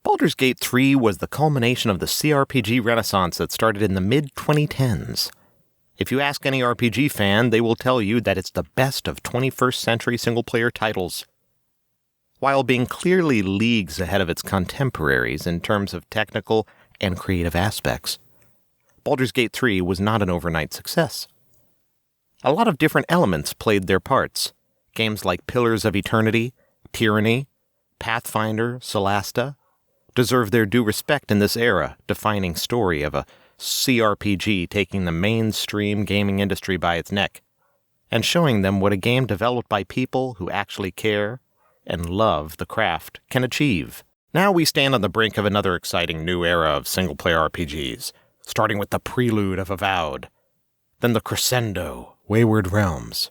Baldur's Gate 3 was the culmination of the CRPG renaissance that started in the mid-2010s. If you ask any RPG fan, they will tell you that it's the best of 21st century single-player titles. While being clearly leagues ahead of its contemporaries in terms of technical and creative aspects, Baldur's Gate 3 was not an overnight success. A lot of different elements played their parts. Games like Pillars of Eternity, Tyranny, Pathfinder, Solasta deserve their due respect in this era, defining story of a CRPG taking the mainstream gaming industry by its neck, and showing them what a game developed by people who actually care and love the craft can achieve. Now we stand on the brink of another exciting new era of single-player RPGs, starting with the prelude of Avowed, then the crescendo, Wayward Realms,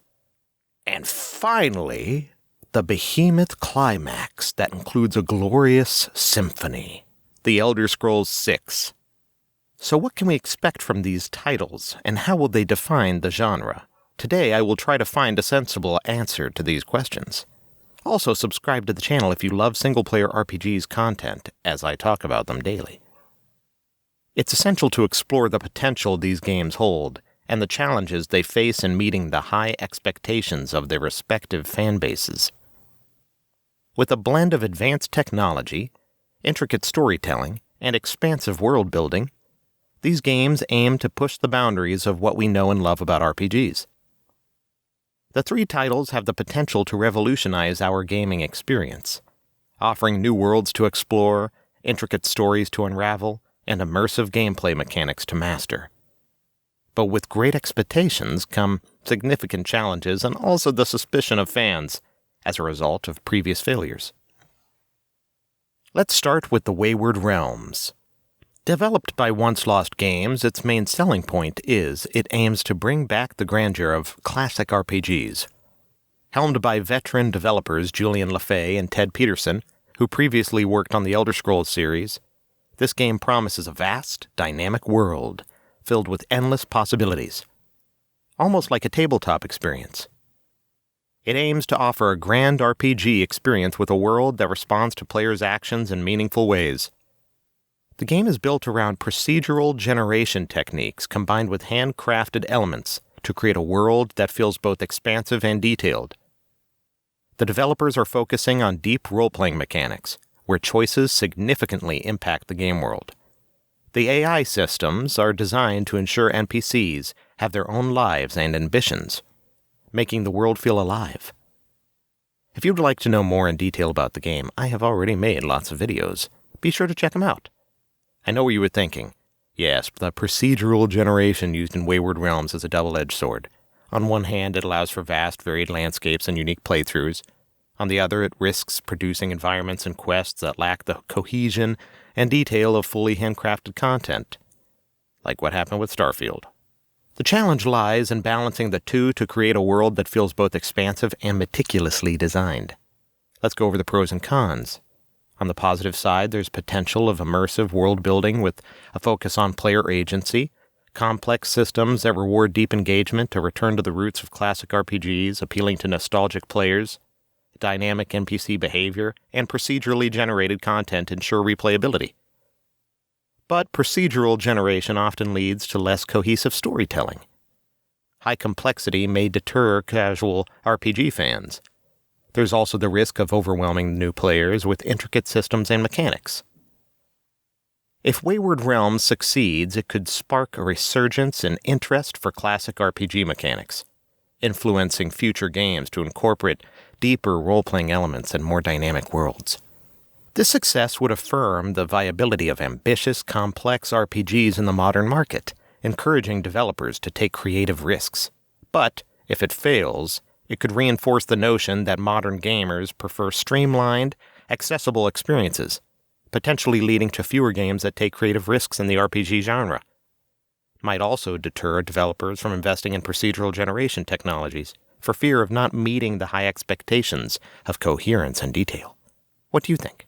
and finally, the behemoth climax that includes a glorious symphony, The Elder Scrolls VI. So what can we expect from these titles, and how will they define the genre? Today I will try to find a sensible answer to these questions. Also subscribe to the channel if you love single-player RPGs content, as I talk about them daily. It's essential to explore the potential these games hold, and the challenges they face in meeting the high expectations of their respective fan bases. With a blend of advanced technology, intricate storytelling, and expansive world building, these games aim to push the boundaries of what we know and love about RPGs. The three titles have the potential to revolutionize our gaming experience, offering new worlds to explore, intricate stories to unravel, and immersive gameplay mechanics to master. But with great expectations come significant challenges and also the suspicion of fans as a result of previous failures. Let's start with the Wayward Realms. Developed by Once Lost Games, its main selling point is it aims to bring back the grandeur of classic RPGs. Helmed by veteran developers Julian LaFay and Ted Peterson, who previously worked on the Elder Scrolls series, this game promises a vast, dynamic world filled with endless possibilities, almost like a tabletop experience. It aims to offer a grand RPG experience with a world that responds to players' actions in meaningful ways. The game is built around procedural generation techniques combined with handcrafted elements to create a world that feels both expansive and detailed. The developers are focusing on deep role-playing mechanics, where choices significantly impact the game world. The AI systems are designed to ensure NPCs have their own lives and ambitions, making the world feel alive. If you'd like to know more in detail about the game, I have already made lots of videos. Be sure to check them out. I know what you were thinking. Yes, the procedural generation used in Wayward Realms is a double-edged sword. On one hand, it allows for vast, varied landscapes and unique playthroughs. On the other, it risks producing environments and quests that lack the cohesion and detail of fully handcrafted content, like what happened with Starfield. The challenge lies in balancing the two to create a world that feels both expansive and meticulously designed. Let's go over the pros and cons. On the positive side, there's potential of immersive world building with a focus on player agency, complex systems that reward deep engagement, a return to the roots of classic RPGs appealing to nostalgic players, dynamic NPC behavior, and procedurally generated content ensure replayability. But procedural generation often leads to less cohesive storytelling. High complexity may deter casual RPG fans. There's also the risk of overwhelming new players with intricate systems and mechanics. If Wayward Realms succeeds, it could spark a resurgence in interest for classic RPG mechanics, influencing future games to incorporate deeper role-playing elements and more dynamic worlds. This success would affirm the viability of ambitious, complex RPGs in the modern market, encouraging developers to take creative risks. But, if it fails, it could reinforce the notion that modern gamers prefer streamlined, accessible experiences, potentially leading to fewer games that take creative risks in the RPG genre. Might also deter developers from investing in procedural generation technologies for fear of not meeting the high expectations of coherence and detail. What do you think?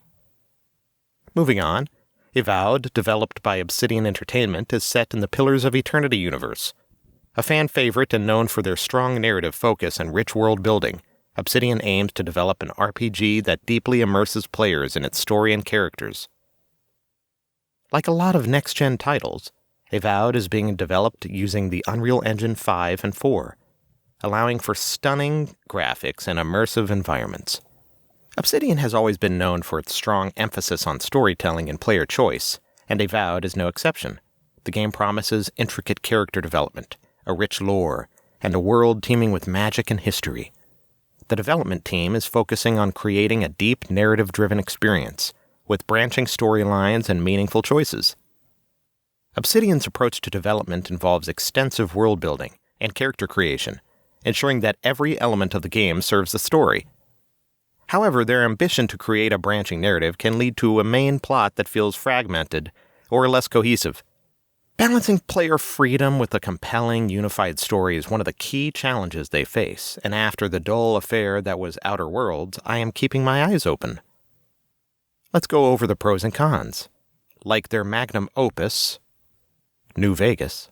Moving on, Avowed, developed by Obsidian Entertainment, is set in the Pillars of Eternity universe. A fan favorite and known for their strong narrative focus and rich world building, Obsidian aims to develop an RPG that deeply immerses players in its story and characters, Like a lot of next-gen titles, Avowed is being developed using the Unreal Engine 5 and 4, allowing for stunning graphics and immersive environments. Obsidian has always been known for its strong emphasis on storytelling and player choice, and Avowed is no exception. The game promises intricate character development, a rich lore, and a world teeming with magic and history. The development team is focusing on creating a deep narrative-driven experience, with branching storylines and meaningful choices. Obsidian's approach to development involves extensive world building and character creation, ensuring that every element of the game serves the story. However, their ambition to create a branching narrative can lead to a main plot that feels fragmented or less cohesive. Balancing player freedom with a compelling, unified story is one of the key challenges they face, and after the dull affair that was Outer Worlds, I am keeping my eyes open. Let's go over the pros and cons. Like their magnum opus, New Vegas,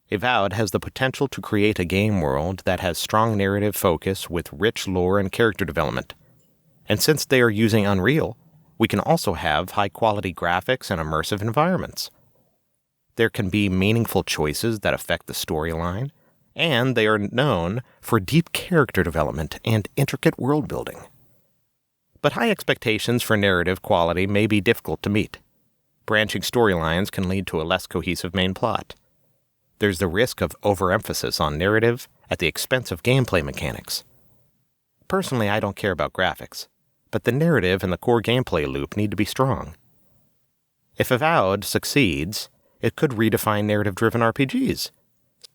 Avowed has the potential to create a game world that has strong narrative focus with rich lore and character development. And since they are using Unreal, we can also have high-quality graphics and immersive environments. There can be meaningful choices that affect the storyline, and they are known for deep character development and intricate world building. But high expectations for narrative quality may be difficult to meet. Branching storylines can lead to a less cohesive main plot. There's the risk of overemphasis on narrative at the expense of gameplay mechanics. Personally, I don't care about graphics, but the narrative and the core gameplay loop need to be strong. If Avowed succeeds, it could redefine narrative-driven RPGs,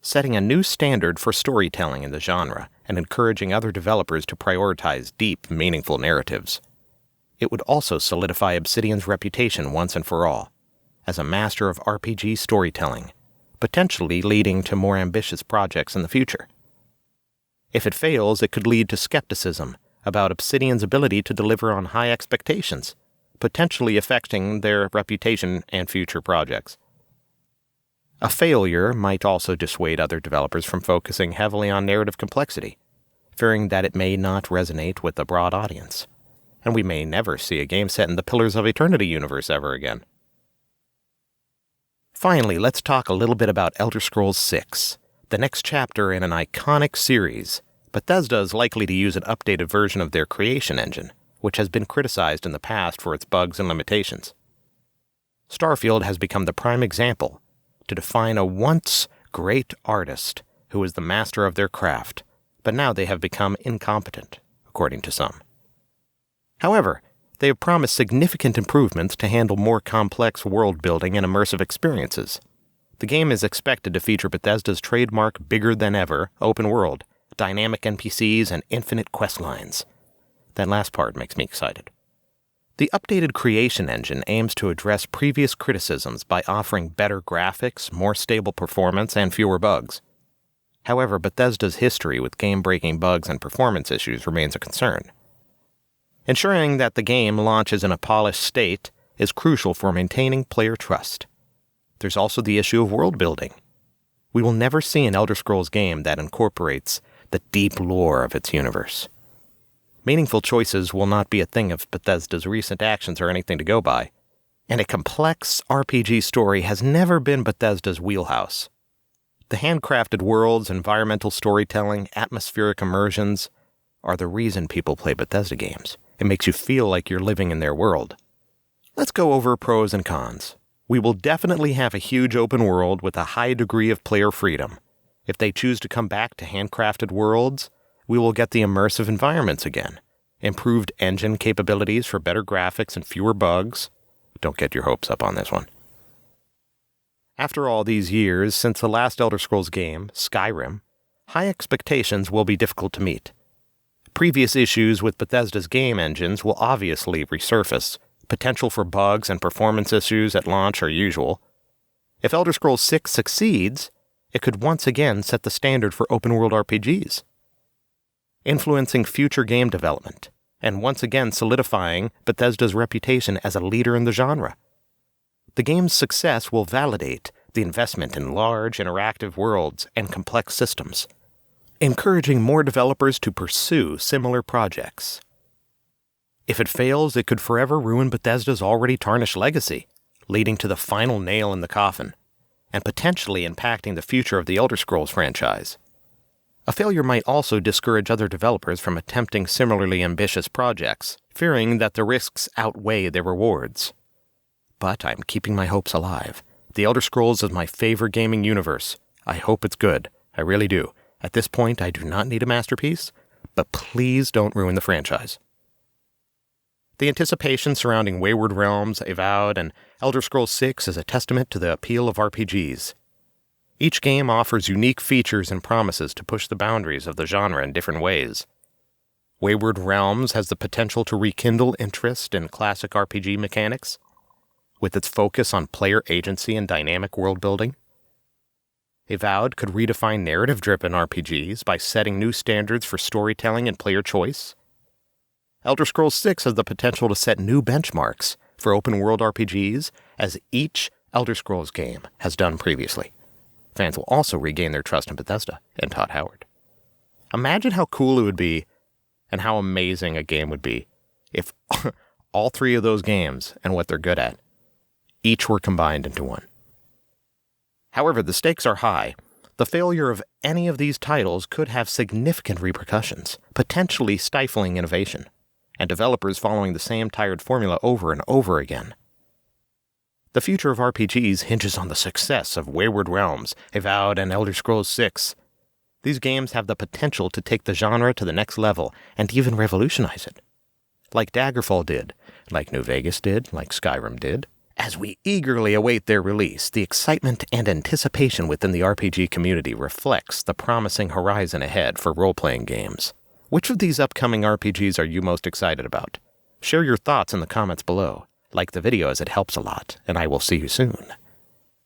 setting a new standard for storytelling in the genre and encouraging other developers to prioritize deep, meaningful narratives. It would also solidify Obsidian's reputation once and for all, as a master of RPG storytelling, potentially leading to more ambitious projects in the future. If it fails, it could lead to skepticism about Obsidian's ability to deliver on high expectations, potentially affecting their reputation and future projects. A failure might also dissuade other developers from focusing heavily on narrative complexity, fearing that it may not resonate with a broad audience, and we may never see a game set in the Pillars of Eternity universe ever again. Finally, let's talk a little bit about Elder Scrolls 6, the next chapter in an iconic series. Bethesda is likely to use an updated version of their creation engine, which has been criticized in the past for its bugs and limitations. Starfield has become the prime example to define a once great artist who was the master of their craft, but now they have become incompetent, according to some. However, they have promised significant improvements to handle more complex world-building and immersive experiences. The game is expected to feature Bethesda's trademark bigger-than-ever open world, dynamic NPCs, and infinite quest lines. That last part makes me excited. The updated creation engine aims to address previous criticisms by offering better graphics, more stable performance, and fewer bugs. However, Bethesda's history with game-breaking bugs and performance issues remains a concern. Ensuring that the game launches in a polished state is crucial for maintaining player trust. There's also the issue of world building. We will never see an Elder Scrolls game that incorporates the deep lore of its universe. Meaningful choices will not be a thing if Bethesda's recent actions are anything to go by, and a complex RPG story has never been Bethesda's wheelhouse. The handcrafted worlds, environmental storytelling, atmospheric immersions are the reason people play Bethesda games. It makes you feel like you're living in their world. Let's go over pros and cons. We will definitely have a huge open world with a high degree of player freedom. If they choose to come back to handcrafted worlds, we will get the immersive environments again, improved engine capabilities for better graphics and fewer bugs. Don't get your hopes up on this one. After all these years since the last Elder Scrolls game, Skyrim, high expectations will be difficult to meet. Previous issues with Bethesda's game engines will obviously resurface. Potential for bugs and performance issues at launch are usual. If Elder Scrolls 6 succeeds, it could once again set the standard for open-world RPGs, influencing future game development, and once again solidifying Bethesda's reputation as a leader in the genre. The game's success will validate the investment in large, interactive worlds and complex systems, encouraging more developers to pursue similar projects. If it fails, it could forever ruin Bethesda's already tarnished legacy, leading to the final nail in the coffin, and potentially impacting the future of the Elder Scrolls franchise. A failure might also discourage other developers from attempting similarly ambitious projects, fearing that the risks outweigh their rewards. But I'm keeping my hopes alive. The Elder Scrolls is my favorite gaming universe. I hope it's good. I really do. At this point, I do not need a masterpiece, but please don't ruin the franchise. The anticipation surrounding Wayward Realms, Avowed, and Elder Scrolls VI is a testament to the appeal of RPGs. Each game offers unique features and promises to push the boundaries of the genre in different ways. Wayward Realms has the potential to rekindle interest in classic RPG mechanics, with its focus on player agency and dynamic world-building. Avowed could redefine narrative-driven RPGs by setting new standards for storytelling and player choice. Elder Scrolls VI has the potential to set new benchmarks for open-world RPGs, as each Elder Scrolls game has done previously. Fans will also regain their trust in Bethesda and Todd Howard. Imagine how cool it would be and how amazing a game would be if all three of those games and what they're good at each were combined into one. However, the stakes are high. The failure of any of these titles could have significant repercussions, potentially stifling innovation, and developers following the same tired formula over and over again. The future of RPGs hinges on the success of Wayward Realms, Avowed, and Elder Scrolls VI. These games have the potential to take the genre to the next level and even revolutionize it. Like Daggerfall did, like New Vegas did, like Skyrim did. As we eagerly await their release, the excitement and anticipation within the RPG community reflects the promising horizon ahead for role-playing games. Which of these upcoming RPGs are you most excited about? Share your thoughts in the comments below. Like the video as it helps a lot, and I will see you soon.